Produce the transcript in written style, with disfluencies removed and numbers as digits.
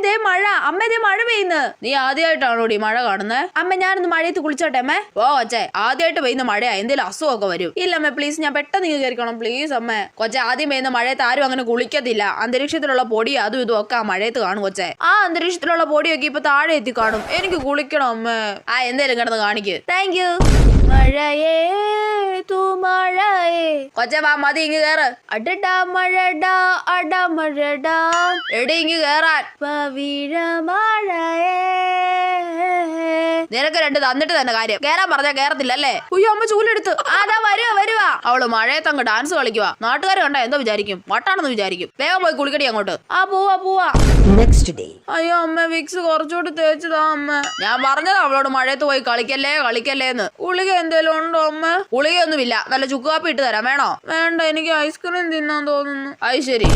ദേ മഴ. അമ്മ ദേ മഴ പെയ്യുന്നു. നീ ആദ്യമായിട്ടാണോടി മഴ കാണുന്നേ? അമ്മ ഞാനൊന്ന് മഴയത്ത് കുളിച്ചോട്ടെ അമ്മേ? ഓ കൊച്ചേ, ആദ്യമായിട്ട് പെയ്യുന്ന മഴയാ, എന്തെങ്കിലും അസുഖമൊക്കെ വരും. ഇല്ല അമ്മ പ്ലീസ്, ഞാൻ പെട്ടെന്ന് ഇങ്ങ് കയറിക്കണം പ്ലീസ് അമ്മേ. കൊച്ചെ, ആദ്യം പെയ്യുന്ന മഴയത്ത് ആരും അങ്ങനെ കുളിക്കത്തില്ല. അന്തരീക്ഷത്തിലുള്ള പൊടി അതും ഇതും ഒക്കെ ആ മഴയത്ത് കാണും കൊച്ചെ. ആ അന്തരീക്ഷത്തിലുള്ള പൊടിയൊക്കെ ഇപ്പൊ താഴെ എത്തി കാണും. എനിക്ക് കുളിക്കണം അമ്മേ. എന്തേലും കിടന്ന് കാണിക്ക്. Thank you. മഴയേ തൂ മഴയേ. കൊച്ചെ വാ, മതി ഇങ്ങ് കേറ്. അടടാ മഴടാ അട മഴടാ. എടി ഇങ്ങ് കേറാൻ. പവിഴ മഴയേ. നിനക്ക് രണ്ട് തന്നിട്ട് തന്നെ കാര്യം. കേറാൻ പറഞ്ഞാ കേറത്തില്ല അല്ലേ? ഉയ്യോ അമ്മ ചൂലെടുത്ത്. അതാ വരുവാ. അവള് മഴയത്ത് അങ്ങ് ഡാൻസ് കളിക്കുവാ. നാട്ടുകാർ കണ്ടാ എന്തോ വിചാരിക്കും? വട്ടാണെന്ന് വിചാരിക്കും. വേഗം പോയി കുളിക്കടി അങ്ങോട്ട്. പോവാ. Next day. അയ്യോ അമ്മ, വിക്സ് കുറച്ചുകൂടി തേച്ചതാ അമ്മ. ഞാൻ പറഞ്ഞതാ അവളോട് മഴയത്ത് പോയി കളിക്കല്ലേന്ന്. ഗുളിക എന്തേലും ഉണ്ടോ അമ്മ? ഗുളികയൊന്നുമില്ല. നല്ല ചുക്കുകാപ്പി ഇട്ട് തരാം, വേണോ? വേണ്ട, എനിക്ക് ഐസ്ക്രീം തിന്നാൻ തോന്നുന്നു. അത് ശരി.